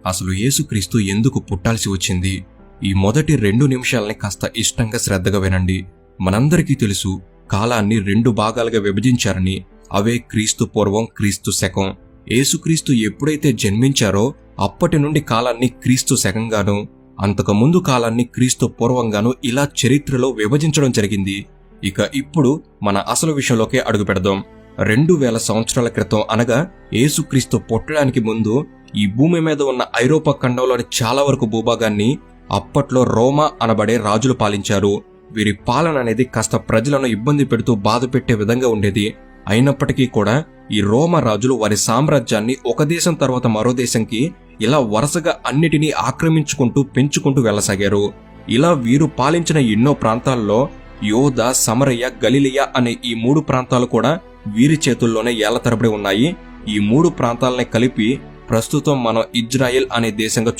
అసలు యేసుక్రీస్తు ఎందుకు పుట్టాల్సి వచ్చింది? ఈ మొదటి 2 నిమిషాలని కాస్త ఇష్టంగా శ్రద్ధగా వినండి. మనందరికీ తెలుసు, కాలాన్ని 2 భాగాలుగా విభజించారని. అవే క్రీస్తు పూర్వం, క్రీస్తు శకం. యేసుక్రీస్తు ఎప్పుడైతే జన్మించారో అప్పటి నుండి కాలాన్ని క్రీస్తు శకంగాను, అంతకుముందు కాలాన్ని క్రీస్తు పూర్వంగాను ఇలా చరిత్రలో విభజించడం జరిగింది. ఇక ఇప్పుడు మన అసలు విషయంలోకే అడుగు పెడదాం. 2000 సంవత్సరాల క్రితం అనగా యేసుక్రీస్తు పుట్టడానికి ముందు ఈ భూమి మీద ఉన్న ఐరోపా ఖండంలోని చాలా వరకు భూభాగాన్ని అప్పట్లో రోమా అనబడే రాజులు పాలించారు. వీరి పాలన అనేది కాస్త ప్రజలను ఇబ్బంది పెడుతూ బాధ పెట్టే విధంగా ఉండేది. అయినప్పటికీ కూడా ఈ రోమా రాజులు వారి సామ్రాజ్యాన్ని ఒక దేశం తర్వాత మరో దేశంకి ఇలా వరుసగా అన్నిటినీ ఆక్రమించుకుంటూ పెంచుకుంటూ వెళ్లసాగారు. ఇలా వీరు పాలించిన ఎన్నో ప్రాంతాల్లో యోధ, సమరయ, గలిలియా అనే ఈ 3 ప్రాంతాలు కూడా వీరి చేతుల్లోనే ఏళ్ల తరబడి ఉన్నాయి. ఈ 3 ప్రాంతాలని కలిపి ప్రస్తుతం మనం ఇజ్రాయెల్ అనే దేశంగా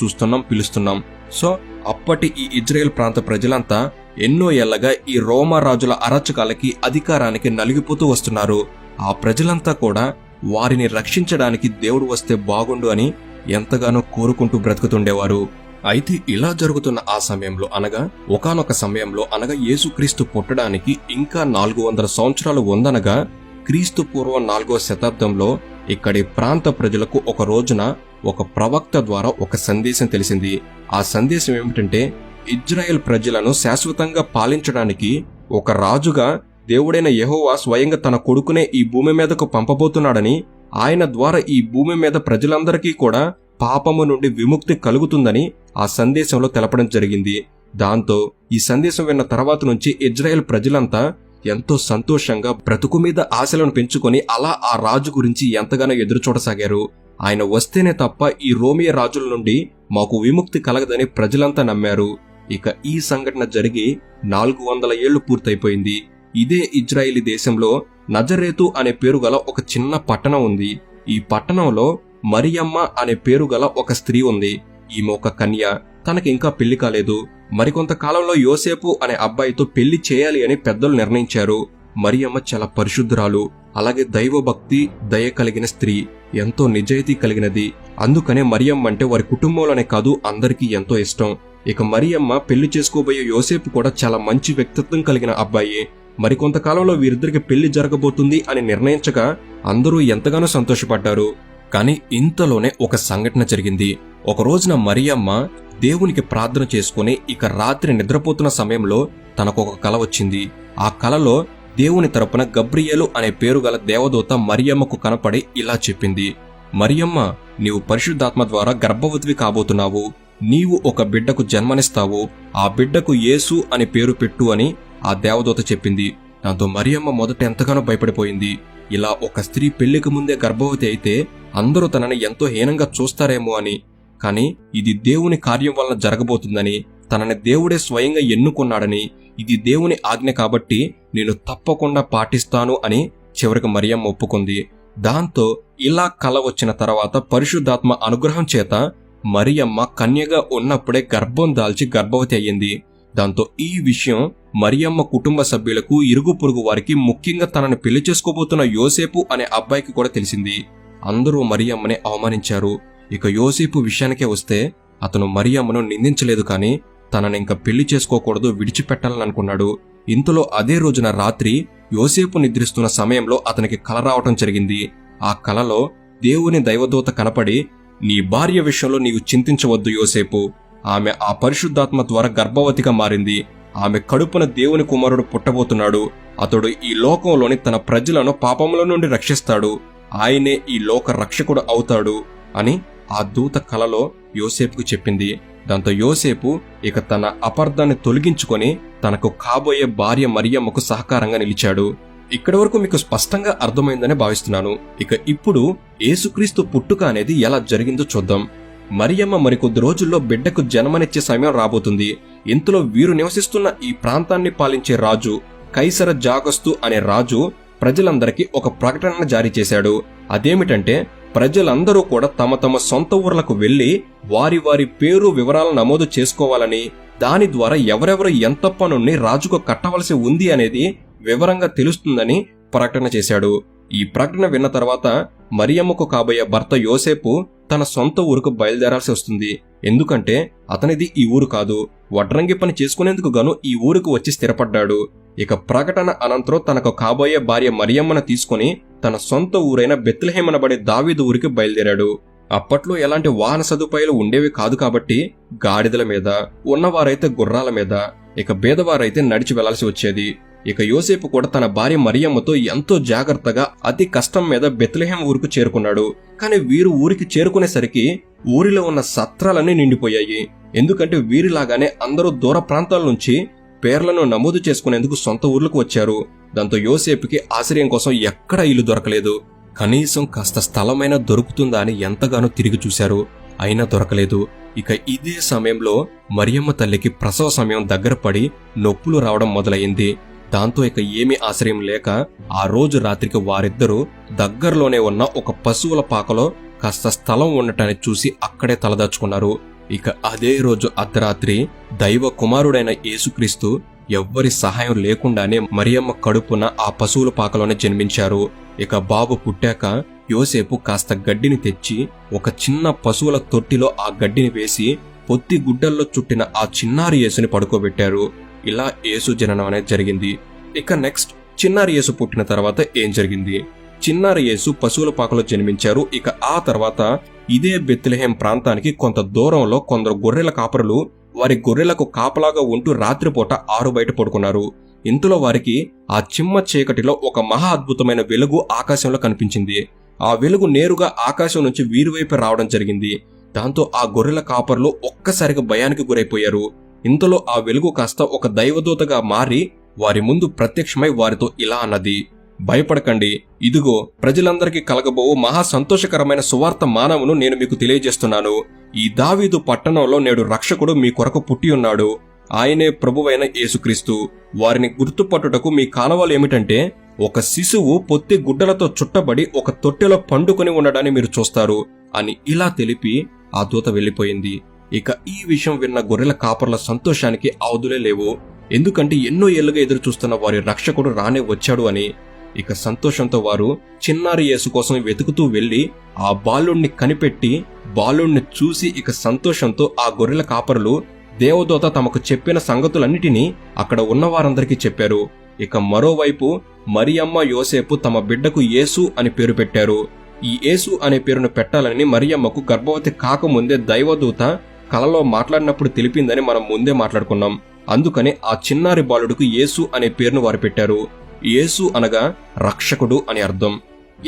పిలుస్తున్నాం. సో అప్పటి ఈ ఇజ్రాయెల్ ప్రాంత ప్రజలంతా ఎన్నో ఏళ్లగా ఈ రోమా రాజుల అరాచకాలకి, అధికారానికి నలిగిపోతూ వస్తున్నారు. ఆ ప్రజలంతా కూడా వారిని రక్షించడానికి దేవుడు వస్తే బాగుండు అని ఎంతగానో కోరుకుంటూ బ్రతుకుతుండేవారు. అయితే ఇలా జరుగుతున్న ఆ సమయంలో అనగా ఒకానొక సమయంలో అనగా యేసుక్రీస్తు పుట్టడానికి ఇంకా 400 సంవత్సరాలు ఉందనగా క్రీస్తు పూర్వం 4వ శతాబ్దంలో ఇక్కడి ప్రాంత ప్రజలకు ఒక రోజున ఒక ప్రవక్త ద్వారా ఒక సందేశం తెలిసింది. ఆ సందేశం ఏమిటంటే, ఇజ్రాయెల్ ప్రజలను శాశ్వతంగా పాలించడానికి ఒక రాజుగా దేవుడైన యెహోవా స్వయంగా తన కొడుకునే ఈ భూమి మీదకు పంపబోతున్నాడని, ఆయన ద్వారా ఈ భూమి మీద ప్రజలందరికీ కూడా పాపము నుండి విముక్తి కలుగుతుందని ఆ సందేశంలో తెలపడం జరిగింది. దాంతో ఈ సందేశం విన్న తర్వాత నుంచి ఇజ్రాయెల్ ప్రజలంతా ఎంతో సంతోషంగా బ్రతుకు మీద ఆశలను పెంచుకొని అలా ఆ రాజు గురించి ఎంతగానో ఎదురుచూడసాగారు. ఆయన వస్తేనే తప్ప ఈ రోమియా రాజుల నుండి మాకు విముక్తి కలగదని ప్రజలంతా నమ్మారు. ఇక ఈ సంఘటన జరిగి 400 ఏళ్లు పూర్తయిపోయింది. ఇదే ఇజ్రాయేలీ దేశంలో నజరేతు అనే పేరు గల ఒక చిన్న పట్టణం ఉంది. ఈ పట్టణంలో మరియమ్మ అనే పేరు గల ఒక స్త్రీ ఉంది. ఈమె ఒక కన్య. తనకి ఇంకా పెళ్లి కాలేదు. మరికొంత కాలంలో యోసేపు అనే అబ్బాయితో పెళ్లి చేయాలి అని పెద్దలు నిర్ణయించారు. మరియమ్మ చాలా పరిశుద్ధురాలు, అలాగే దైవభక్తి, దయ కలిగిన స్త్రీ, ఎంతో నిజాయితీ కలిగినది. అందుకనే మరియమ్మ అంటే వారి కుటుంబంలోనే కాదు అందరికీ ఎంతో ఇష్టం. ఇక మరియమ్మ పెళ్లి చేసుకోబోయే యోసేపు కూడా చాలా మంచి వ్యక్తిత్వం కలిగిన అబ్బాయి. మరికొంతకాలంలో వీరిద్దరికి పెళ్లి జరగబోతుంది అని నిర్ణయించగా అందరూ ఎంతగానో సంతోషపడ్డారు. కానీ ఇంతలోనే ఒక సంఘటన జరిగింది. ఒక రోజున మరియమ్మ దేవునికి ప్రార్థన చేసుకుని ఇక రాత్రి నిద్రపోతున్న సమయంలో తనకొక కల వచ్చింది. ఆ కలలో దేవుని తరపున గబ్రియేలు అనే పేరు గల దేవదూత మరియమ్మకు కనపడి ఇలా చెప్పింది, మరియమ్మ, నీవు పరిశుద్ధాత్మ ద్వారా గర్భవతివి కాబోతున్నావు. నీవు ఒక బిడ్డకు జన్మనిస్తావు. ఆ బిడ్డకు యేసు అని పేరు పెట్టు అని ఆ దేవదూత చెప్పింది. దాంతో మరియమ్మ మొదట ఎంతగానో భయపడిపోయింది. ఇలా ఒక స్త్రీ పెళ్లికి ముందే గర్భవతి అయితే అందరూ తనని ఎంతో హీనంగా చూస్తారేమో అని. కాని ఇది దేవుని కార్యం వలన జరగబోతుందని, తనని దేవుడే స్వయంగా ఎన్నుకున్నాడని, ఇది దేవుని ఆజ్ఞ కాబట్టి నేను తప్పకుండా పాటిస్తాను అని చివరికి మరియమ్మ ఒప్పుకుంది. దాంతో ఇలా కల వచ్చిన తర్వాత పరిశుద్ధాత్మ అనుగ్రహం చేత మరియమ్మ కన్యగా ఉన్నప్పుడే గర్భం దాల్చి గర్భవతి అయ్యింది. దాంతో ఈ విషయం మరియమ్మ కుటుంబ సభ్యులకు, ఇరుగు పొరుగు వారికి, ముఖ్యంగా తనని పెళ్లి చేసుకోబోతున్న యోసేపు అనే అబ్బాయికి కూడా తెలిసింది. అందరూ మరియమ్మని అవమానించారు. ఇక యోసేపు విషయానికే వస్తే అతను మరియమ్మను నిందించలేదు, కానీ తనని ఇంకా పెళ్లి చేసుకోకూడదు, విడిచిపెట్టాలని అనుకున్నాడు. ఇంతలో అదే రోజున రాత్రి యోసేపు నిద్రిస్తున్న సమయంలో అతనికి కల రావటం జరిగింది. ఆ కలలో దేవుని దైవదూత కనపడి, నీ భార్య విషయంలో నీవు చింతించవద్దు యోసేపు. ఆమె ఆ పరిశుద్ధాత్మ ద్వారా గర్భవతిగా మారింది. ఆమె కడుపున దేవుని కుమారుడు పుట్టబోతున్నాడు. అతడు ఈ లోకంలోని తన ప్రజలను పాపముల నుండి రక్షిస్తాడు. ఆయనే ఈ లోక రక్షకుడు అవుతాడు అని ఆ దూత కలలో యోసేపుకు చెప్పింది. దాంతో యోసేపు ఇక తన అపార్థాన్ని తొలగించుకొని తనకు కాబోయే భార్య మరియమ్మకు సహకారంగా నిలిచాడు. ఇక్కడి వరకు మీకు స్పష్టంగా అర్థమైందని భావిస్తున్నాను. ఇక ఇప్పుడు యేసుక్రీస్తు పుట్టుక అనేది ఎలా జరిగిందో చూద్దాం. మరియమ్మ మరికొద్ది రోజుల్లో బిడ్డకు జన్మనిచ్చే సమయం రాబోతుంది. ఇంతలో వీరు నివసిస్తున్న ఈ ప్రాంతాన్ని పాలించే రాజు కైసర జాగస్తు అనే రాజు ప్రజలందరికీ ఒక ప్రకటన జారీ చేశాడు. అదేమిటంటే, ప్రజలందరూ కూడా తమ తమ సొంత ఊర్లకు వెళ్లి వారి వారి పేరు వివరాలను నమోదు చేసుకోవాలని, దాని ద్వారా ఎవరెవరు ఎంత పన్నుని రాజుకు కట్టవలసి ఉంది అనేది వివరంగా తెలుస్తుందని ప్రకటన చేశాడు. ఈ ప్రకటన విన్న తర్వాత మరియమ్మకు కాబోయే భర్త యోసేపు తన సొంత ఊరుకు బయలుదేరాల్సి వస్తుంది. ఎందుకంటే అతనిది ఈ ఊరు కాదు, వడ్రంగి పని చేసుకునేందుకు గాను ఈ ఊరుకు వచ్చి స్థిరపడ్డాడు. ఇక ప్రకటన అనంతరం తనకు కాబోయే భార్య మరియమ్మను తీసుకుని తన సొంత ఊరైన బెత్లెహేమ్ అనబడే దావీదు ఊరికి బయలుదేరాడు. అప్పట్లో ఎలాంటి వాహన సదుపాయాలు ఉండేవి కాదు కాబట్టి గాడిదల మీద, ఉన్నవారైతే గుర్రాల మీద, ఇక బేదవారైతే నడిచి వెళ్లాల్సి వచ్చేది. ఇక యోసేపు కూడా తన భార్య మరియమ్మతో ఎంతో జాగ్రత్తగా అతి కష్టం మీద బెత్లెహేమ్ ఊరుకు చేరుకున్నాడు. కానీ వీరు ఊరికి చేరుకునేసరికి ఊరిలో ఉన్న సత్రాలన్నీ నిండిపోయాయి. ఎందుకంటే వీరిలాగానే అందరూ దూర ప్రాంతాల నుంచి పేర్లను నమోదు చేసుకునేందుకు సొంత ఊర్లకు వచ్చారు. దాంతో యోసేపుకి ఆశ్రయం కోసం ఎక్కడా ఇల్లు దొరకలేదు. కనీసం కాస్త స్థలమైనా దొరుకుతుందా అని ఎంతగానో తిరిగి చూశారు, అయినా దొరకలేదు. ఇక ఇదే సమయంలో మరియమ్మ తల్లికి ప్రసవ సమయం దగ్గర పడి నొప్పులు రావడం మొదలయ్యింది. దాంతో ఇక ఏమీ ఆశ్రయం లేక ఆ రోజు రాత్రికి వారిద్దరూ దగ్గరలోనే ఉన్న ఒక పశువుల పాకలో కాస్త స్థలం ఉండటాన్ని చూసి అక్కడే తలదాచుకున్నారు. ఇక అదే రోజు అర్ధరాత్రి దైవ కుమారుడైన యేసుక్రీస్తు ఎవ్వరి సహాయం లేకుండానే మరియమ్మ కడుపున ఆ పశువుల పాకలోనే జన్మించారు. ఇక బాబు పుట్టాక యోసేపు కాస్త గడ్డిని తెచ్చి ఒక చిన్న పశువుల తొట్టిలో ఆ గడ్డిని వేసి పొత్తి గుడ్డల్లో చుట్టిన ఆ చిన్నారి యేసుని పడుకోబెట్టారు. ఇలా యేసు జననం అనేది జరిగింది. ఇక నెక్స్ట్ చిన్నారి యేసు పుట్టిన తర్వాత ఏం జరిగింది? చిన్నారి యేసు పశువుల పాకలో జన్మించారు. ఇక ఆ తర్వాత ఇదే బెత్లెహేమ్ ప్రాంతానికి కొంత దూరంలో కొందరు గొర్రెల కాపరులు వారి గొర్రెలకు కాపలాగా ఉంటూ రాత్రిపూట ఆరు బయట పడుకున్నారు. ఇంతలో వారికి ఆ చిమ్మ చీకటిలో ఒక మహా అద్భుతమైన వెలుగు ఆకాశంలో కనిపించింది. ఆ వెలుగు నేరుగా ఆకాశం నుంచి వీరి వైపు రావడం జరిగింది. దాంతో ఆ గొర్రెల కాపరులు ఒక్కసారిగా భయానికి గురైపోయారు. ఇంతలో ఆ వెలుగు కాస్త ఒక దైవదూతగా మారి వారి ముందు ప్రత్యక్షమై వారితో ఇలా అన్నది, భయపడకండి, ఇదిగో ప్రజలందరికీ కలగబోవు మహా సంతోషకరమైన సువార్త మానవును నేను మీకు తెలియజేస్తున్నాను. ఈ దావీదు పట్టణంలో నేడు రక్షకుడు మీ కొరకు పుట్టి ఉన్నాడు. ఆయనే ప్రభువైన యేసుక్రీస్తు. వారిని గుర్తుపట్టుటకు మీ కానవాలు ఏమిటంటే ఒక శిశువు పొత్తి గుడ్డలతో చుట్టబడి ఒక తొట్టెలో పండుకొని ఉండడాన్ని మీరు చూస్తారు అని ఇలా తెలిపి ఆ దూత వెళ్లిపోయింది. ఇక ఈ విషయం విన్న గొర్రెల కాపర్ల సంతోషానికి అవధులే లేవు. ఎందుకంటే ఎన్నో ఏళ్లుగా ఎదురు చూస్తున్న వారి రక్షకుడు రానే వచ్చాడు అని. ఇక సంతోషంతో వారు చిన్నారి యేసు కోసం వెతుకుతూ వెళ్లి ఆ బాలుణ్ణి కనిపెట్టి బాలుణ్ణి చూసి ఇక సంతోషంతో ఆ గొర్రెల కాపరులు దేవదూత తమకు చెప్పిన సంగతులన్నిటినీ అక్కడ ఉన్న వారందరికీ చెప్పారు. ఇక మరోవైపు మరియమ్మ యోసేపు తమ బిడ్డకు యేసు అని పేరు పెట్టారు. ఈ యేసు అనే పేరును పెట్టాలని మరియమ్మకు గర్భవతి కాకముందే దైవదూత కలలో మాట్లాడినప్పుడు తెలిపిందని మనం ముందే మాట్లాడుకున్నాం. అందుకని ఆ చిన్నారి బాలుడికి యేసు అనే పేరును వారు పెట్టారు. యేసు అనగా రక్షకుడు అని అర్థం.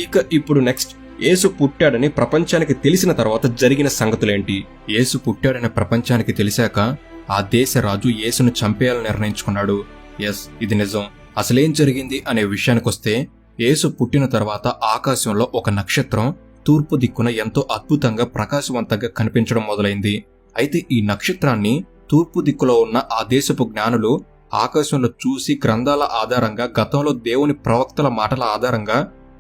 ఇక ఇప్పుడు నెక్స్ట్ యేసు పుట్టాడని ప్రపంచానికి తెలిసిన తర్వాత జరిగిన సంగతులేంటి? యేసు పుట్టాడని ప్రపంచానికి తెలిసాక ఆ దేశ రాజు యేసును చంపేయాలని నిర్ణయించుకున్నాడు. ఎస్, ఇది నిజం. అసలేం జరిగింది అనే విషయానికొస్తే, యేసు పుట్టిన తర్వాత ఆకాశంలో ఒక నక్షత్రం తూర్పు దిక్కున ఎంతో అద్భుతంగా ప్రకాశవంతంగా కనిపించడం మొదలైంది. అయితే ఈ నక్షత్రాన్ని తూర్పు దిక్కులో ఉన్న ఆ దేశపు జ్ఞానులు ఆకాశంలో చూసి గ్రంథాల ఆధారంగా గతంలో దేవుని ప్రవక్తల మాటల ఆధారంగా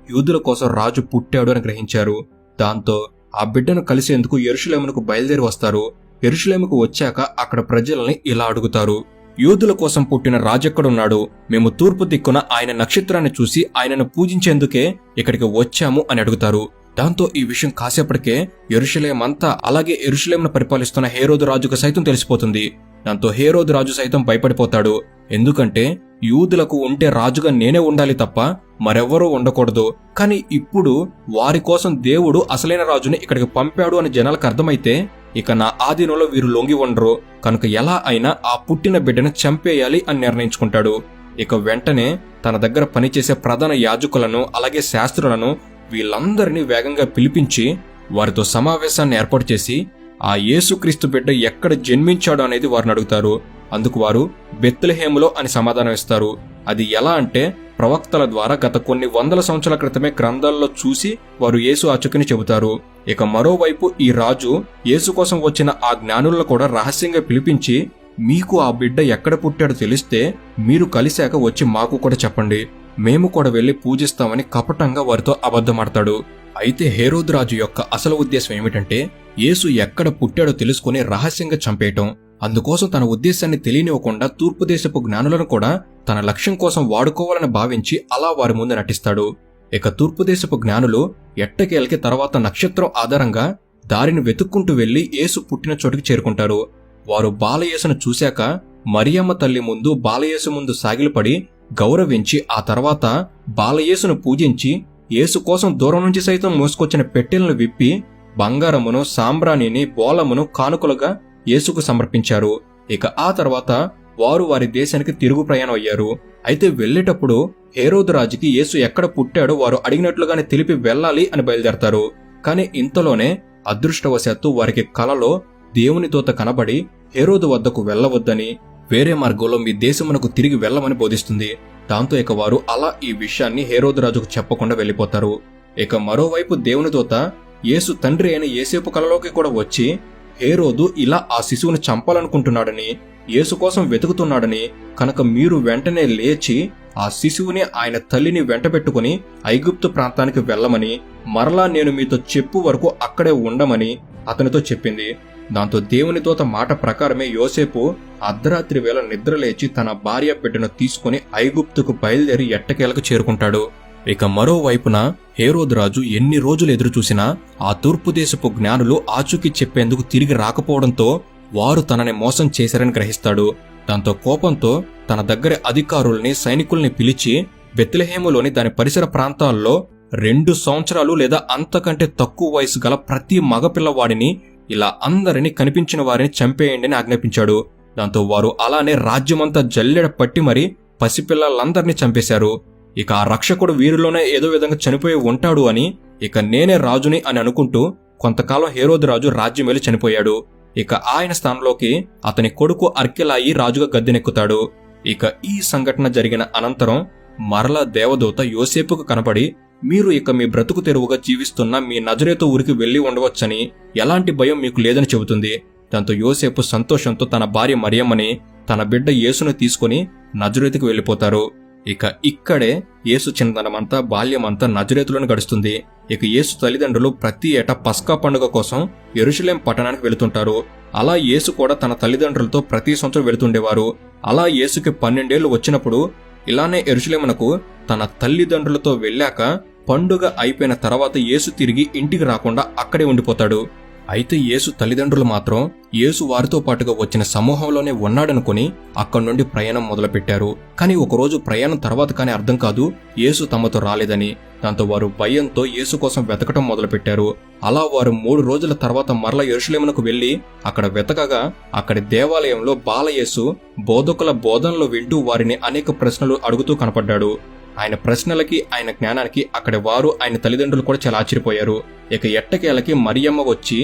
యూదుల కోసం రాజు పుట్టాడు అని గ్రహించారు. దాంతో ఆ బిడ్డను కలిసేందుకు యెరూషలేమునకు బయలుదేరి వస్తారు. యెరూషలేముకు వచ్చాక అక్కడ ప్రజల్ని ఇలా అడుగుతారు, యూదుల కోసం పుట్టిన రాజెక్కడున్నాడు? మేము తూర్పు దిక్కున ఆయన నక్షత్రాన్ని చూసి ఆయనను పూజించేందుకే ఇక్కడికి వచ్చాము అని అడుగుతారు. దాంతో ఈ విషయం కాసేపటికే యెరూషలేం అంతా, అలాగే యెరూషలేమును పరిపాలిస్తున్న హేరోదు రాజుకు సైతం తెలిసిపోతుంది. దాంతో హేరోదు రాజు సైతం భయపడిపోతాడు. ఎందుకంటే యూదులకు ఉంటే రాజుగా నేనే ఉండాలి తప్ప మరెవ్వరూ ఉండకూడదు. కానీ ఇప్పుడు వారి కోసం దేవుడు అసలైన రాజుని ఇక్కడికి పంపాడు అని జనాలకు అర్థమైతే ఇక నా ఆధీనంలో వీరు లొంగి ఉండరు. కనుక ఎలా అయినా ఆ పుట్టిన బిడ్డను చంపేయాలి అని నిర్ణయించుకుంటాడు. ఇక వెంటనే తన దగ్గర పనిచేసే ప్రధాన యాజకులను అలాగే శాస్త్రులను వీళ్ళందరినీ వేగంగా పిలిపించి వారితో సమావేశాన్ని ఏర్పాటు చేసి ఆ యేసుక్రీస్తు బిడ్డ ఎక్కడ జన్మించాడు అనేది వారిని అడుగుతారు. అందుకు వారు బెత్లెహేములో అని సమాధానం ఇస్తారు. అది ఎలా అంటే ప్రవక్తల ద్వారా గత కొన్ని వందల సంవత్సరాల క్రితమే గ్రంథాల్లో చూసి వారు యేసు అచుకుని చెబుతారు. ఇక మరోవైపు ఈ రాజు యేసు కోసం వచ్చిన ఆ జ్ఞానులను కూడా రహస్యంగా పిలిపించి, మీకు ఆ బిడ్డ ఎక్కడ పుట్టాడో తెలిస్తే మీరు కలిశాక వచ్చి మాకు కూడా చెప్పండి, మేము కూడా వెళ్లి పూజిస్తామని కపటంగా వారితో అబద్ధమాడతాడు. అయితే హేరోదు రాజు యొక్క అసలు ఉద్దేశం ఏమిటంటే యేసు ఎక్కడ పుట్టాడో తెలుసుకుని రహస్యంగా చంపేయటం. అందుకోసం తన ఉద్దేశాన్ని తెలియనివ్వకుండా తూర్పు దేశపు జ్ఞానులను కూడా తన లక్ష్యం కోసం వాడుకోవాలని భావించి అలా వారి ముందు నటిస్తాడు. ఇక తూర్పు దేశపు జ్ఞానులు ఎట్టకేలకి తర్వాత నక్షత్రం ఆధారంగా దారిని వెతుక్కుంటూ వెళ్లి యేసు పుట్టిన చోటుకి చేరుకుంటారు. వారు బాలయేసును చూశాక మరియమ్మ తల్లి ముందు బాలయేసు ముందు సాగిలపడి గౌరవించి ఆ తర్వాత బాలయేసును పూజించి యేసు కోసం దూరం నుంచి సైతం మోసుకొచ్చిన పెట్టెలను విప్పి బంగారమును, సాంబ్రాణిని, బోలమును కానుకలుగా యేసుకు సమర్పించారు. ఇక ఆ తర్వాత వారు వారి దేశానికి తిరుగు ప్రయాణం అయ్యారు. అయితే వెళ్లేటప్పుడు హేరోదు రాజుకి యేసు ఎక్కడ పుట్టాడో వారు అడిగినట్లుగానే తెలిపి వెళ్ళాలి అని బయలుదేరతారు. కాని ఇంతలోనే అదృష్టవశాత్తు వారికి కలలో దేవుని దూత కనబడి హేరోదు వద్దకు వెళ్లవద్దని, వేరే మార్గంలో మీ దేశమునకు తిరిగి వెళ్లమని బోధిస్తుంది. దాంతో ఇక వారు అలా ఈ విషయాన్ని హేరోదు రాజుకు చెప్పకుండా వెళ్లిపోతారు. ఇక మరోవైపు దేవుని దూత యేసు తండ్రి అయిన యేసేపు కలలోకి కూడా వచ్చి హేరోదు ఇలా ఆ శిశువుని చంపాలనుకుంటున్నాడని, యేసు కోసం వెతుకుతున్నాడని, కనుక మీరు వెంటనే లేచి ఆ శిశువుని ఆయన తల్లిని వెంటబెట్టుకుని ఐగుప్తు ప్రాంతానికి వెళ్లమని, మరలా నేను మీతో చెప్పు వరకు అక్కడే ఉండమని అతనితో చెప్పింది. దాంతో దేవుని దూత మాట ప్రకారమే యోసేపు అర్ధరాత్రి వేళ నిద్రలేచి తన భార్య బిడ్డను తీసుకుని ఐగుప్తుకు బయలుదేరి ఎట్టకేలకు చేరుకుంటాడు. ఇక మరోవైపున హేరోదు రాజు ఎన్ని రోజులు ఎదురుచూసినా ఆ తూర్పు దేశపు జ్ఞానులు ఆచూకీ చెప్పేందుకు తిరిగి రాకపోవడంతో వారు తనని మోసం చేశారని గ్రహిస్తాడు. దాంతో కోపంతో తన దగ్గర అధికారుల్ని, సైనికుల్ని పిలిచి బెత్లెహేములోని దాని పరిసర ప్రాంతాల్లో 2 సంవత్సరాలు లేదా అంతకంటే తక్కువ వయసు గల ప్రతి మగపిల్లవాడిని, ఇలా అందరినీ కనిపించిన వారిని చంపేయండి అని ఆజ్ఞాపించాడు. దాంతో వారు అలానే రాజ్యమంతా జల్లెడ పట్టి మరీ పసిపిల్లలందరినీ చంపేశారు. ఇక ఆ రక్షకుడు వీరిలోనే ఏదో విధంగా చనిపోయి ఉంటాడు అని, ఇక నేనే రాజుని అని అనుకుంటూ కొంతకాలం హేరోదు రాజు రాజ్యమేలి చనిపోయాడు. ఇక ఆయన స్థానంలోకి అతని కొడుకు అర్కెలాయి రాజుగా గద్దెనెక్కుతాడు. ఇక ఈ సంఘటన జరిగిన అనంతరం మరలా దేవదూత యోసేపుకు కనపడి, మీరు ఇక మీ బ్రతుకు తెరువుగా జీవిస్తున్న మీ నజరేతు ఊరికి వెళ్లి ఉండవచ్చని, ఎలాంటి భయం మీకు లేదని చెబుతుంది. దాంతో యోసేపు సంతోషంతో తన భార్య మరియమ్మని, తన బిడ్డ యేసును తీసుకుని నజరేతుకు వెళ్లిపోతారు. ఇక ఇక్కడే యేసు చిన్నతనమంతా, బాల్యమంతా నజరేతులోనే గడుస్తుంది. ఇక యేసు తల్లిదండ్రులు ప్రతి ఏటా పస్కా పండుగ కోసం యెరూషలేం పట్టణానికి వెళుతుంటారు. అలా యేసు కూడా తన తల్లిదండ్రులతో ప్రతి సంవత్సరం వెళుతుండేవారు. అలా యేసుకి 12 ఏళ్లు వచ్చినప్పుడు ఇలానే యెరూషలేమునకు తన తల్లిదండ్రులతో వెళ్ళాక పండుగ అయిపోయిన తర్వాత యేసు తిరిగి ఇంటికి రాకుండా అక్కడే ఉండిపోతాడు. అయితే యేసు తల్లిదండ్రులు మాత్రం యేసు వారితో పాటుగా వచ్చిన సమూహంలోనే ఉన్నాడనుకుని అక్కడి నుండి ప్రయాణం మొదలుపెట్టారు. కానీ ఒకరోజు ప్రయాణం తర్వాత కానీ అర్థం కాదు యేసు తమతో రాలేదని. దాంతో వారు భయంతో యేసు కోసం వెతకటం మొదలుపెట్టారు. అలా వారు 3 రోజుల తర్వాత మరల యెరూషలేమునకు వెళ్లి అక్కడ వెతకగా అక్కడి దేవాలయంలో బాలయేసు బోధకుల బోధనలు వింటూ వారిని అనేక ప్రశ్నలు అడుగుతూ కనపడ్డాడు. ఆయన ప్రశ్నలకి, ఆయన జ్ఞానానికి అక్కడి వారు, ఆయన తల్లిదండ్రులు కూడా చాలా ఆశ్చర్యపోయారు. ఇక ఎట్టకేలకి మరియమ్మ వచ్చి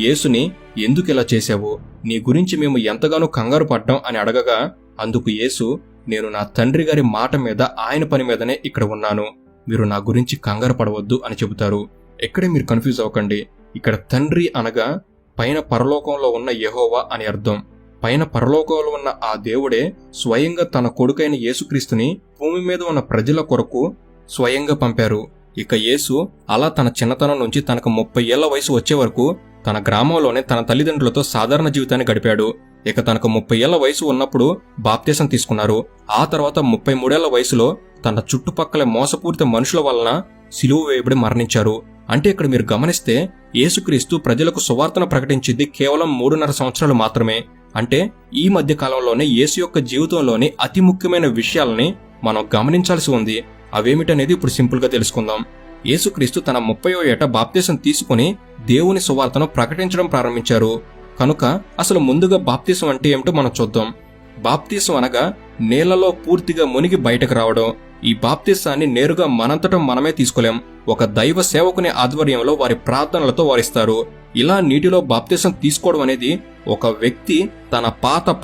యేసుని, ఎందుకు ఇలా చేశావు, నీ గురించి మేము ఎంతగానో కంగారు పడ్డాం అని అడగగా అందుకు యేసు, నేను నా తండ్రి గారి మాట మీద, ఆయన పని మీదనే ఇక్కడ ఉన్నాను, మీరు నా గురించి కంగారు పడవద్దు అని చెబుతారు. ఎక్కడే మీరు కన్ఫ్యూజ్ అవ్వకండి. ఇక్కడ తండ్రి అనగా పైన పరలోకంలో ఉన్న యెహోవా అని అర్థం. పైన పరలోకంలో ఉన్న ఆ దేవుడే స్వయంగా తన కొడుకైన యేసుక్రీస్తుని భూమి మీద ఉన్న ప్రజల కొరకు స్వయంగా పంపారు. ఇక యేసు అలా తన చిన్నతనం నుంచి తనకు 30 ఏళ్ల వయసు వచ్చే వరకు తన గ్రామంలోనే తన తల్లిదండ్రులతో సాధారణ జీవితాన్ని గడిపాడు. ఇక తనకు 30 ఏళ్ల వయసు ఉన్నప్పుడు బాప్తిసం తీసుకున్నారు. ఆ తర్వాత 33 ఏళ్ల వయసులో తన చుట్టుపక్కల మోసపూరిత మనుషుల వలన సిలువ వేయబడి మరణించారు. అంటే ఇక్కడ మీరు గమనిస్తే యేసుక్రీస్తు ప్రజలకు సువార్తను ప్రకటించింది కేవలం 3.5 సంవత్సరాలు మాత్రమే. అంటే ఈ మధ్య కాలంలోనే యేసు యొక్క జీవితంలోని అతి ముఖ్యమైన విషయాలని మనం గమనించాల్సి ఉంది. అవేమిటనేది ఇప్పుడు సింపుల్ గా తెలుసుకుందాం. యేసుక్రీస్తు తన 30వ ఏట బాప్తిసం తీసుకుని దేవుని సువార్తను ప్రకటించడం ప్రారంభించారు. కనుక అసలు ముందుగా బాప్తిసం అంటే ఏమిటో మనం చూద్దాం. బాప్తిసం అనగా నీళ్లలో పూర్తిగా మునిగి బయటకు రావడం. ఈ బాప్తిసాన్ని నేరుగా మనంతటం మనమే తీసుకోలేం. ఒక దైవ సేవకుని ఆధ్వర్యంలో వారి ప్రార్థనలతో వారిస్తారు. ఇలా నీటిలో బాప్తిసం తీసుకోవడం అనేది ఒక వ్యక్తి తన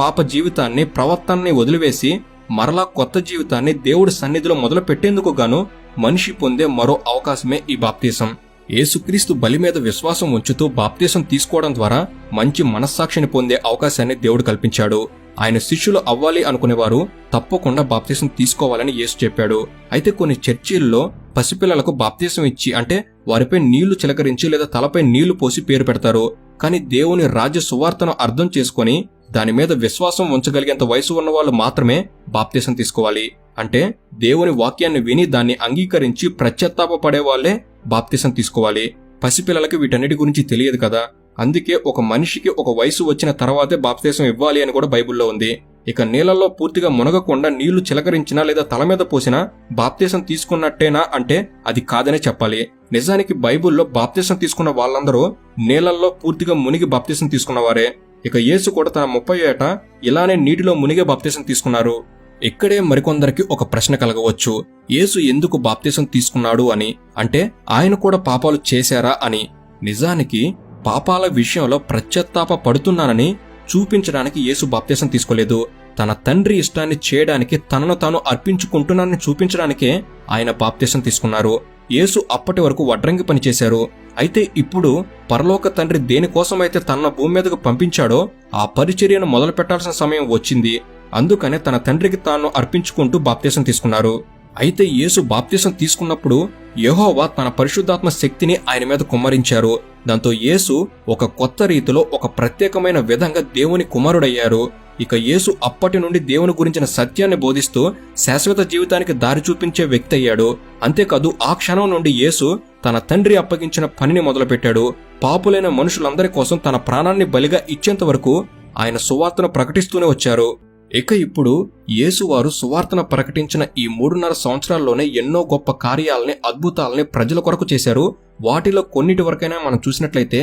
పాప జీవితాన్ని, ప్రవర్తనని వదిలివేసి మరలా కొత్త జీవితాన్ని దేవుడి సన్నిధిలో మొదలు పెట్టేందుకు గాను మనిషి పొందే మరో అవకాశమే ఈ బాప్తిసం. యేసుక్రీస్తు బలి మీద విశ్వాసం ఉంచుతూ బాప్తిసం తీసుకోవడం ద్వారా మంచి మనస్సాక్షిని పొందే అవకాశాన్ని దేవుడు కల్పించాడు. ఆయన శిష్యులు అవ్వాలి అనుకునేవారు తప్పకుండా బాప్తిసం తీసుకోవాలని యేసు చెప్పాడు. అయితే కొన్ని చర్చిల్లో పసిపిల్లలకు బాప్తిసం ఇచ్చి, అంటే వారిపై నీళ్లు చిలకరించి లేదా తలపై నీళ్లు పోసి పేరు పెడతారు. కానీ దేవుని రాజ్య సువార్తను అర్థం చేసుకుని దాని మీద విశ్వాసం ఉంచగలిగేంత వయసు ఉన్న వాళ్ళు మాత్రమే బాప్తీసం తీసుకోవాలి. అంటే దేవుని వాక్యాన్ని విని దాన్ని అంగీకరించి పశ్చాత్తాపపడే వాళ్లే బాప్తీసం తీసుకోవాలి. పసిపిల్లలకి వీటన్నిటి గురించి తెలియదు కదా, అందుకే ఒక మనిషికి ఒక వయసు వచ్చిన తర్వాతే బాప్తీసం ఇవ్వాలి అని కూడా బైబిల్లో ఉంది. ఇక నీళ్లలో పూర్తిగా మునగకుండా నీళ్లు చిలకరించినా లేదా తల మీద పోసినా బాప్తీసం తీసుకున్నట్టేనా అంటే అది కాదనే చెప్పాలి. నిజానికి బైబిల్లో బాప్తీసం తీసుకున్న వాళ్ళందరూ నీళ్లలో పూర్తిగా మునిగి బాప్తీసం తీసుకున్నవారే. ఇక యేసు కూడా తన 30 ఏట ఇలానే నీటిలో మునిగే బాప్తీసం తీసుకున్నారు. ఇక్కడే మరికొందరికి ఒక ప్రశ్న కలగవచ్చు, యేసు ఎందుకు బాప్తీసం తీసుకున్నాడు అని. అంటే ఆయన కూడా పాపాలు చేశారా అని. నిజానికి పాపాల విషయంలో పశ్చాత్తాప పడుతున్నానని చూపించడానికి యేసు బాప్తీసం తీసుకోలేదు. తన తండ్రి ఇష్టాన్ని చేయడానికి తనను తాను అర్పించుకుంటున్నానని చూపించడానికే ఆయన బాప్తీసం తీసుకున్నారు. యేసు అప్పటి వరకు వడ్రంగి పనిచేశారు. అయితే ఇప్పుడు పరలోక తండ్రి దేనికోసమైతే తన భూమి మీదకు పంపించాడో ఆ పరిచర్యను మొదలు పెట్టాల్సిన సమయం వచ్చింది. అందుకనే తన తండ్రికి తాను అర్పించుకుంటూ బాప్తీసం తీసుకున్నారు. అయితే యేసు బాప్తీసం తీసుకున్నప్పుడు యెహోవా తన పరిశుద్ధాత్మ శక్తిని ఆయన మీద కుమ్మరించారు. దాంతో యేసు ఒక కొత్త రీతిలో ఒక ప్రత్యేకమైన విధంగా దేవుని కుమారుడయ్యారు. ఇక యేసు అప్పటి నుండి దేవుని గురించిన సత్యాన్ని బోధిస్తూ శాశ్వత జీవితానికి దారి చూపించే వ్యక్తి అయ్యాడు. అంతేకాదు ఆ క్షణం నుండి యేసు తన తండ్రి అప్పగించిన పనిని మొదలుపెట్టాడు. పాపులైన మనుషులందరి కోసం తన ప్రాణాన్ని బలిగా ఇచ్చేంత వరకు ఆయన సువార్తను ప్రకటిస్తూనే వచ్చారు. ఇక ఇప్పుడు యేసువారు సువార్తను ప్రకటించిన ఈ 3.5 సంవత్సరాల్లోనే ఎన్నో గొప్ప కార్యాలని, అద్భుతాలని ప్రజల కొరకు చేశారు. వాటిలో కొన్నిటి వరకైనా మనం చూసినట్లయితే,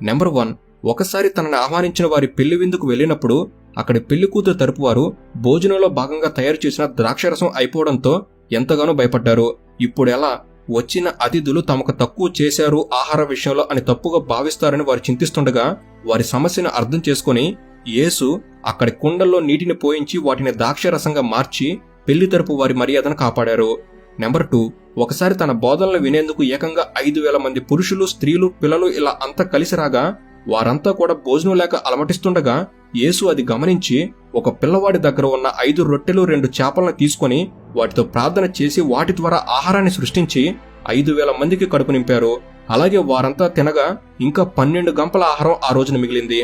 నెంబర్ 1, ఒకసారి తనని ఆహ్వానించిన వారి పెళ్లి విందుకు వెళ్లినప్పుడు అక్కడి పెళ్లి కూతురు తరపు వారు భోజనంలో భాగంగా తయారు చేసిన ద్రాక్షరసం అయిపోవడంతో ఎంతగానో భయపడ్డారు. ఇప్పుడు ఎలా వచ్చిన అతిథులు తమకు తక్కువ చేశారు ఆహార విషయంలో అని తప్పుగా భావిస్తారని వారు చింతిస్తుండగా వారి సమస్యను అర్థం చేసుకుని యేసు అక్కడి కుండల్లో నీటిని పోయించి వాటిని ద్రాక్షరసంగా మార్చి పెళ్లి తరపు వారి మర్యాదను కాపాడారు. నెంబర్ 2, ఒకసారి తన బోధనలు వినేందుకు ఏకంగా 5,000 మంది పురుషులు, స్త్రీలు, పిల్లలు ఇలా అంతా కలిసి రాగా వారంతా కూడా భోజనం లేక అలమటిస్తుండగా యేసు అది గమనించి ఒక పిల్లవాడి దగ్గర ఉన్న 5 రొట్టెలు 2 చేపలను తీసుకుని వాటితో ప్రార్థన చేసి వాటి ద్వారా ఆహారాన్ని సృష్టించి 5,000 మందికి కడుపు నింపారు. అలాగే వారంతా తినగా ఇంకా 12 గంపల ఆహారం ఆ రోజున మిగిలింది.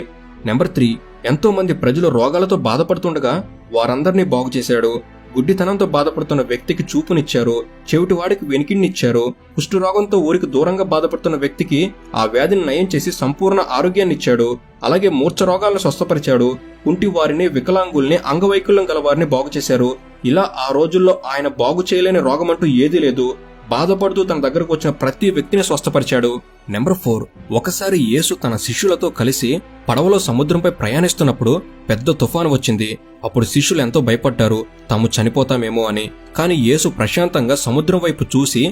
నెంబర్ 3, ఎంతో మంది ప్రజలు రోగాలతో బాధపడుతుండగా వారందరినీ బాగు చేశాడు. గుడ్డితనంతో బాధపడుతున్న వ్యక్తికి చూపునిచ్చారు. చెవిటివాడికి వెనికిడినిచ్చారు. కుష్ఠరోగంతో ఊరికి దూరంగా బాధపడుతున్న వ్యక్తికి ఆ వ్యాధిని నయం చేసి సంపూర్ణ ఆరోగ్యాన్నిచ్చాడు. అలాగే మూర్ఛ రోగాలను స్వస్థపరిచాడు. కుంటి వారిని, వికలాంగుల్ని, అంగవైకల్యం గల వారిని బాగు చేశారు. ఇలా ఆ రోజుల్లో ఆయన బాగు చేయలేని రోగమంటూ ఏదీ లేదు. బాధపడుతూ తన దగ్గరకు వచ్చిన ప్రతి వ్యక్తిని స్వస్థపరిచాడు. నెంబర్ 4, ఒకసారి యేసు తన శిష్యులతో కలిసి పడవలో సముద్రంపై ప్రయాణిస్తున్నప్పుడు పెద్ద తుఫాను వచ్చింది. అప్పుడు శిష్యులు ఎంతో భయపడ్డారు, తాము చనిపోతామేమో అని. కాని యేసు ప్రశాంతంగా సముద్రం వైపు చూసి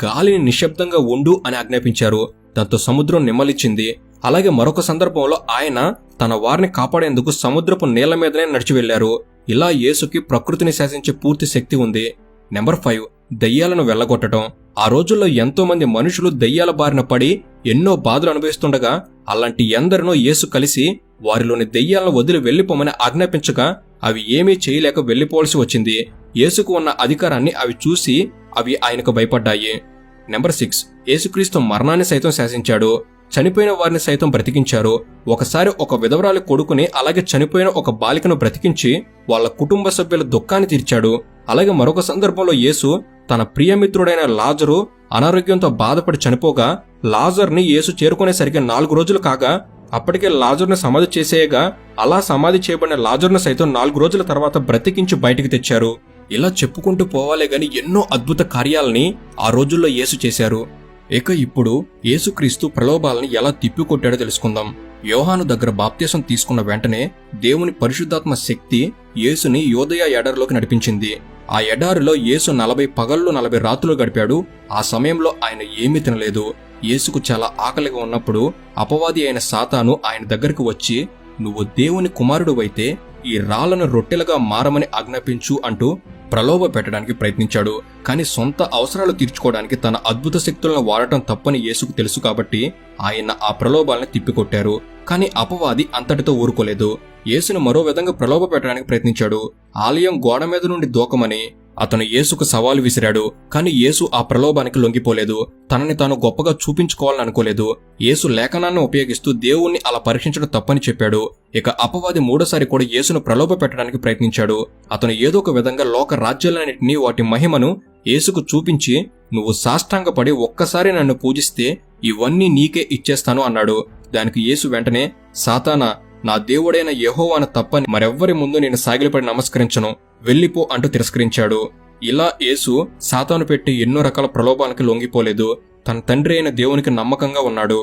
గాలిని నిశ్శబ్దంగా ఉండు అని ఆజ్ఞాపించారు. దాంతో సముద్రం నిమ్మలిచ్చింది. అలాగే మరొక సందర్భంలో ఆయన తన వారిని కాపాడేందుకు సముద్రపు నీళ్ల మీదనే నడిచి వెళ్లారు. ఇలా యేసుకి ప్రకృతిని శాసించే పూర్తి శక్తి ఉంది. నెంబర్ 5, దయ్యాలను వెళ్లగొట్టడం. ఆ రోజుల్లో ఎంతో మంది మనుషులు దయ్యాల బారిన పడి ఎన్నో బాధలు అనుభవిస్తుండగా అలాంటి ఎందరినో యేసు కలిసి వారిలోని దయ్యాలను వదిలి వెళ్లిపోమని ఆజ్ఞాపించగా అవి ఏమీ చేయలేక వెళ్లిపోవలసి వచ్చింది. యేసుకు ఉన్న అధికారాన్ని అవి చూసి అవి ఆయనకు భయపడ్డాయి. నెంబర్ 6, యేసుక్రీస్తు మరణాన్ని సైతం శాసించాడు. చనిపోయిన వారిని సైతం బ్రతికించారు. ఒకసారి ఒక విధవరాలి కొడుకుని, అలాగే చనిపోయిన ఒక బాలికను బ్రతికించి వాళ్ళ కుటుంబ సభ్యుల దుఃఖాన్ని తీర్చాడు. అలాగే మరొక సందర్భంలో యేసు తన ప్రియమిత్రుడైన లాజరు అనారోగ్యంతో బాధపడి చనిపోగా లాజర్ని యేసు చేరుకునేసరికి 4 రోజులు కాగా అప్పటికే లాజర్ను సమాధి చేసేయగా అలా సమాధి చేయబడిన లాజర్ను సైతం 4 రోజుల తర్వాత బ్రతికించి బయటికి తెచ్చారు. ఇలా చెప్పుకుంటూ పోవాలే గాని ఎన్నో అద్భుత కార్యాలని ఆ రోజుల్లో యేసు చేశారు. ఇక ఇప్పుడు యేసుక్రీస్తు ప్రలోభాలను ఎలా తిప్పికొట్టాడో తెలుసుకుందాం. యోహాను దగ్గర బాప్తీసం తీసుకున్న వెంటనే దేవుని పరిశుద్ధాత్మ శక్తి యేసుని యోదయ ఎడారిలోకి నడిపించింది. ఆ ఎడారిలో యేసు 40 పగళ్ళు 40 రాత్రులు గడిపాడు. ఆ సమయంలో ఆయన ఏమీ తినలేదు. యేసుకు చాలా ఆకలిగా ఉన్నప్పుడు అపవాది అయిన సాతాను ఆయన దగ్గరకు వచ్చి, నువ్వు దేవుని కుమారుడు అయితే ఈ రాళ్లను రొట్టెలుగా మారమని ఆజ్ఞాపించు అంటూ ప్రలోభ పెట్టడానికి ప్రయత్నించాడు. కానీ సొంత అవసరాలు తీర్చుకోవడానికి తన అద్భుత శక్తులను వాడటం తప్పని యేసుకు తెలుసు కాబట్టి ఆయన ఆ ప్రలోభాలను తిప్పికొట్టారు. కానీ అపవాది అంతటితో ఊరుకోలేదు. యేసును మరో విధంగా ప్రలోభ పెట్టడానికి ప్రయత్నించాడు. ఆలయం గోడ మీద నుండి దూకమని అతను యేసుకు సవాలు విసిరాడు. కానీ యేసు ఆ ప్రలోభానికి లొంగిపోలేదు. తనని తాను గొప్పగా చూపించుకోవాలని అనుకోలేదు. యేసు లేఖనాన్ని ఉపయోగిస్తూ దేవుణ్ణి అలా పరీక్షించడం తప్పని చెప్పాడు. ఇక అపవాది మూడోసారి కూడా యేసును ప్రలోభ పెట్టడానికి ప్రయత్నించాడు. అతను ఏదో ఒక విధంగా లోక రాజ్యాలన్నింటినీ వాటి మహిమను యేసుకు చూపించి, నువ్వు సాష్టాంగపడి ఒక్కసారి నన్ను పూజిస్తే ఇవన్నీ నీకే ఇచ్చేస్తాను అన్నాడు. దానికి యేసు వెంటనే, సాతానా, నా దేవుడైన యెహోవాను తప్పని మరెవ్వరి ముందు నేను సాగిలపడి నమస్కరించను, వెళ్ళిపో అంటూ తిరస్కరించాడు. ఇలా యేసు సాతాను పెట్టి ఎన్నో రకాల ప్రలోభాలకి లొంగిపోలేదు. తన తండ్రి అయిన దేవునికి నమ్మకంగా ఉన్నాడు.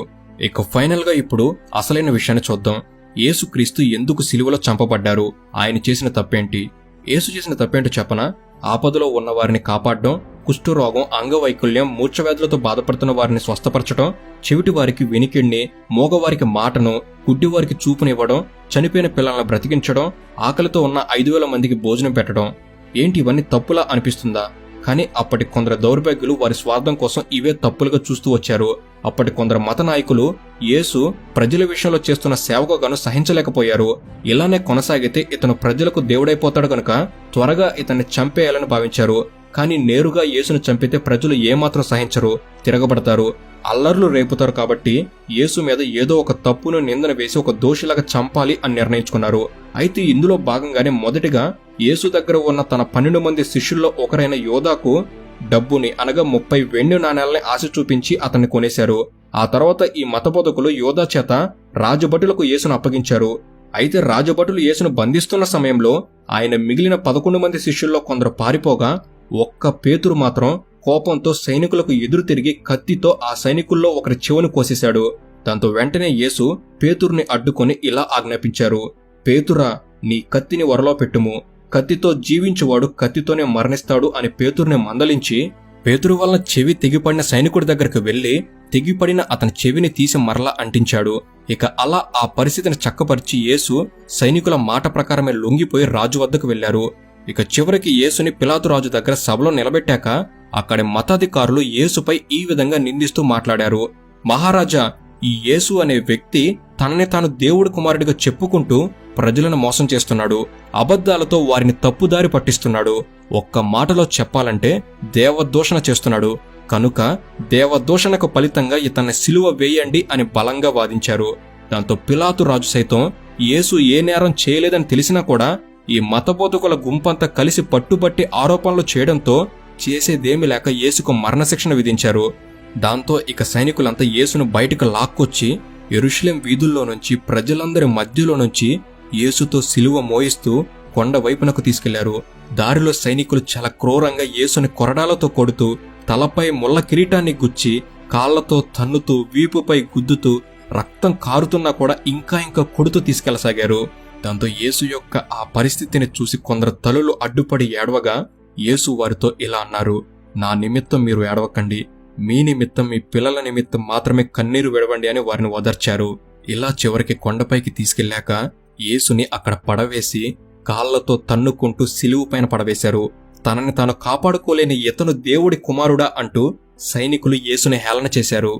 ఇక ఫైనల్ గా ఇప్పుడు అసలైన విషయాన్ని చూద్దాం. యేసు క్రీస్తు ఎందుకు సిలువలో చంపబడ్డారు? ఆయన చేసిన తప్పేంటి? యేసు చేసిన తప్పేంటో చెప్పనా? ఆపదలో ఉన్న వారిని కాపాడడం, కుష్ఠరోగం, అంగవైకల్యం, మూర్ఛవ్యాధులతో బాధపడుతున్న వారిని స్వస్థపరచడం, చెవిటి వారికి వినికిడిని, మోగవారికి మాటను, గుడ్డివారికి చూపునివ్వడం, చనిపోయిన పిల్లలను బ్రతికించడం, ఆకలితో ఉన్న 5,000 మందికి భోజనం పెట్టడం. ఏంటి ఇవన్నీ తప్పులా అనిపిస్తుందా? కానీ అప్పటి కొందరు దౌర్భాగ్యులు వారి స్వార్థం కోసం ఇవే తప్పులుగా చూస్తూ వచ్చారు. అప్పటి కొందరు మత నాయకులు యేసు ప్రజల విషయంలో చేస్తున్న సేవకు గాను సహించలేకపోయారు. ఇలానే కొనసాగితే ఇతను ప్రజలకు దేవుడైపోతాడు గనుక త్వరగా ఇతన్ని చంపేయాలని భావించారు. కానీ నేరుగా యేసును చంపితే ప్రజలు ఏమాత్రం సహించరు, తిరగబడతారు, అల్లర్లు రేపుతారు. కాబట్టి యేసు మీద ఏదో ఒక తప్పును నిందన వేసి ఒక దోషిలాగా చంపాలి అని నిర్ణయించుకున్నారు. అయితే ఇందులో భాగంగానే మొదటిగా యేసు దగ్గర ఉన్న తన 12 మంది శిష్యుల్లో ఒకరైన యోదాకు డబ్బుని అనగా 30 వెండి నాణేలని ఆశ చూపించి అతన్ని కొనేశారు. ఆ తర్వాత ఈ మతబోధకులు యోదా చేత రాజభటులకు యేసును అప్పగించారు. అయితే రాజభటులు యేసును బంధిస్తున్న సమయంలో ఆయన మిగిలిన 11 మంది శిష్యుల్లో కొందరు పారిపోగా ఒక్క పేతురు మాత్రం కోపంతో సైనికులకు ఎదురు తిరిగి కత్తితో ఆ సైనికుల్లో ఒకరి చెవును కోసేశాడు. దాంతో వెంటనే యేసు పేతురుని అడ్డుకొని ఇలా ఆజ్ఞాపించారు, పేతురా, నీ కత్తిని వరలో పెట్టుము, కత్తితో జీవించువాడు కత్తితోనే మరణిస్తాడు అని పేతురుని మందలించి, పేతురు వలన చెవి తెగిపడిన సైనికుడి దగ్గరకు వెళ్లి తెగిపడిన అతని చెవిని తీసి మరలా అంటించాడు. ఇక అలా ఆ పరిస్థితిని చక్కపరిచి యేసు సైనికుల మాట ప్రకారమే లొంగిపోయి రాజు వద్దకు వెళ్లారు. ఇక చివరికి యేసుని పిలాతు రాజు దగ్గర సభలో నిలబెట్టాక అక్కడి మతాధికారులు యేసుపై ఈ విధంగా నిందిస్తూ మాట్లాడారు, మహారాజా, ఈ యేసు అనే వ్యక్తి తనని తాను దేవుడి కుమారుడిగా చెప్పుకుంటూ ప్రజలను మోసం చేస్తున్నాడు, అబద్ధాలతో వారిని తప్పుదారి పట్టిస్తున్నాడు, ఒక్క మాటలో చెప్పాలంటే దేవదూషణ చేస్తున్నాడు. కనుక దేవదూషణకు ఫలితంగా ఇతన్ని సిలువ వేయండి అని బలంగా వాదించారు. దాంతో పిలాతు రాజు సైతం యేసు ఏ నేరం చేయలేదని తెలిసినా కూడా ఈ మతబోధకుల గుంపంతా కలిసి పట్టుబట్టి ఆరోపణలు చేయడంతో చేసేదేమీ లేక యేసుకు మరణశిక్షణ విధించారు. దాంతో ఇక సైనికులంతా యేసును బయటకు లాక్కొచ్చి యెరూషలేం వీధుల్లో నుంచి ప్రజలందరి మధ్యలో నుంచి యేసుతో సిలువ మోయిస్తూ కొండ వైపునకు తీసుకెళ్లారు. దారిలో సైనికులు చాలా క్రూరంగా యేసుని కొరడాలతో కొడుతూ, తలపై ముళ్ళ కిరీటాన్ని గుచ్చి, కాళ్లతో తన్నుతూ, వీపుపై గుద్దుతూ, రక్తం కారుతున్నా కూడా ఇంకా కొడుతూ తీసుకెళ్లసాగారు. దాంతో యేసు యొక్క ఆ పరిస్థితిని చూసి కొందరు తలలు అడ్డుపడి ఏడవగా యేసు వారితో ఇలా అన్నారు, నా నిమిత్తం మీరు ఏడవకండి, మీ నిమిత్తం, మీ పిల్లల నిమిత్తం మాత్రమే కన్నీరు విడవండి అని వారిని ఓదార్చారు. ఇలా చివరికి కొండపైకి తీసుకెళ్లాక యేసుని అక్కడ పడవేసి కాళ్లతో తన్నుకుంటూ సిలువు పైన పడవేశారు. తనని తాను కాపాడుకోలేని ఇతను దేవుడి కుమారుడా అంటూ సైనికులు యేసుని హేళన చేశారు.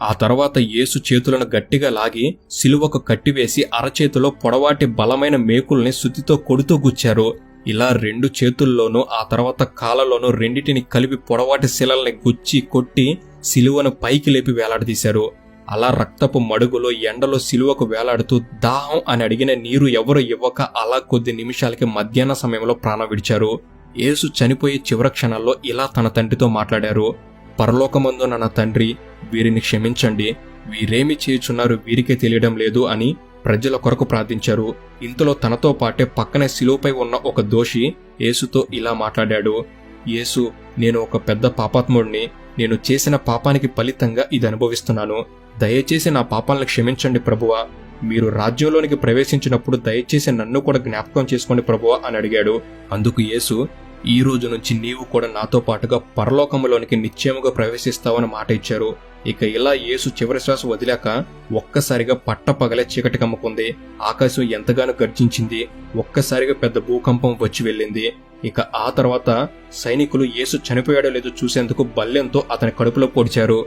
ఆ తర్వాత యేసు చేతులను గట్టిగా లాగి సిలువకు కట్టివేసి అరచేతిలో పొడవాటి బలమైన మేకుల్ని సుత్తితో కొడుతూ గుచ్చారు. ఇలా 2 చేతుల్లోనూ ఆ తర్వాత కాళ్ళలోనూ రెండిటిని కలిపి పొడవాటి శిలల్ని గుచ్చి కొట్టి సిలువను పైకి లేపి వేలాడదీశారు. అలా రక్తపు మడుగులో ఎండలో సిలువకు వేలాడుతూ దాహం అని అడిగిన నీరు ఎవరు ఇవ్వక అలా కొద్ది నిమిషాలకి మధ్యాహ్న సమయంలో ప్రాణం విడిచారు. యేసు చనిపోయే చివరి క్షణాల్లో ఇలా తన తండ్రితో మాట్లాడారు, పరలోకమందున్న నా తండ్రి, వీరిని క్షమించండి, వీరేమి చేయుచున్నారు వీరికే తెలియడం లేదు అని ప్రజల కొరకు ప్రార్థించారు. ఇంతలో తనతో పాటే పక్కనే శిలువపై ఉన్న ఒక దోషి యేసుతో ఇలా మాట్లాడాడు, యేసు, నేను ఒక పెద్ద పాపాత్ముడిని, నేను చేసిన పాపానికి ఫలితంగా ఇది అనుభవిస్తున్నాను, దయచేసి నా పాపాలను క్షమించండి ప్రభువా, మీరు రాజ్యంలోనికి ప్రవేశించినప్పుడు దయచేసి నన్ను కూడా జ్ఞాపకం చేసుకోండి ప్రభువా అని అడిగాడు. అందుకు యేసు, ఈ రోజు నుంచి నీవు కూడా నాతో పాటుగా పరలోకములోనికి నిశ్చయముగా ప్రవేశిస్తావని మాట ఇచ్చారు. ఇక ఇలా యేసు చివరి శ్వాస వదిలాక ఒక్కసారిగా పట్టపగలే చీకటి కమ్ముకుంది. ఆకాశం ఎంతగానో గర్జించింది. ఒక్కసారిగా పెద్ద భూకంపం వచ్చి వెళ్ళింది. ఇక ఆ తర్వాత సైనికులు యేసు చనిపోయాడో లేదో చూసేందుకు బల్లెంతో అతని కడుపులో పొడిచారు.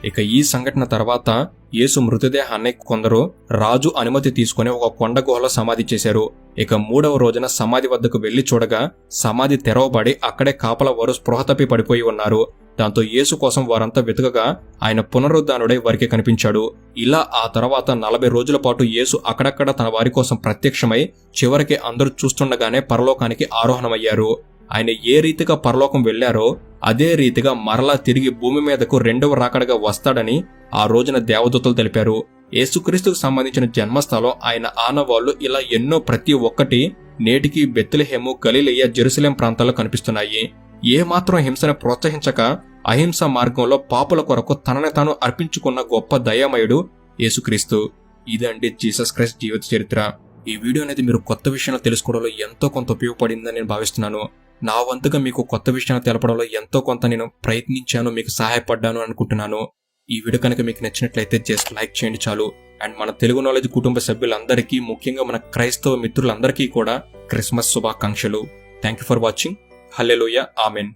ఇక ఈ సంఘటన తర్వాత యేసు మృతదేహాన్ని కొందరు రాజు అనుమతి తీసుకుని ఒక కొండ గుహలో సమాధి చేశారు. ఇక 3వ రోజున సమాధి వద్దకు వెళ్లి చూడగా సమాధి తెరవబడి అక్కడే కాపలా వారు స్పృహ తప్పి పడిపోయి ఉన్నారు. దాంతో యేసు కోసం వారంతా వెతకగా ఆయన పునరుద్ధానుడై వారికి కనిపించాడు. ఇలా ఆ తర్వాత 40 రోజుల పాటు యేసు అక్కడక్కడ తన వారి కోసం ప్రత్యక్షమై చివరికి అందరూ చూస్తుండగానే పరలోకానికి ఆరోహణమయ్యారు. ఆయన ఏ రీతిగా పరలోకం వెళ్లారో అదే రీతిగా మరలా తిరిగి భూమి మీదకు 2వ రాకడగా వస్తాడని ఆ రోజున దేవదూతలు తెలిపారు. యేసుక్రీస్తుకు సంబంధించిన జన్మస్థలం ఆయన ఆనవాళ్లు ఇలా ఎన్నో ప్రతి ఒక్కటి నేటికి బెత్లెహేము, గలిలయ, జెరూసలేం ప్రాంతాల్లో కనిపిస్తున్నాయి. ఏమాత్రం హింసను ప్రోత్సహించక అహింస మార్గంలో పాపుల కొరకు తనని తాను అర్పించుకున్న గొప్ప దయామయుడు యేసుక్రీస్తు. ఇదండి జీసస్ క్రైస్ట్ జీవిత చరిత్ర. ఈ వీడియో అనేది మీరు కొత్త విషయాలు తెలుసుకోవడంలో ఎంతో కొంత ఉపయోగపడిందని నేను భావిస్తున్నాను. నా వంతుగా మీకు కొత్త విషయాలు తెలపడంలో ఎంతో కొంత నేను ప్రయత్నించాను, మీకు సహాయపడ్డాను అనుకుంటున్నాను. ఈ వీడియో కనుక మీకు నచ్చినట్లయితే జస్ట్ లైక్ చేయండి చాలు. అండ్ మన తెలుగు నాలెడ్జ్ కుటుంబ సభ్యులందరికీ, ముఖ్యంగా మన క్రైస్తవ మిత్రులందరికీ కూడా క్రిస్మస్ శుభాకాంక్షలు. Thank you for watching. Hallelujah, amen.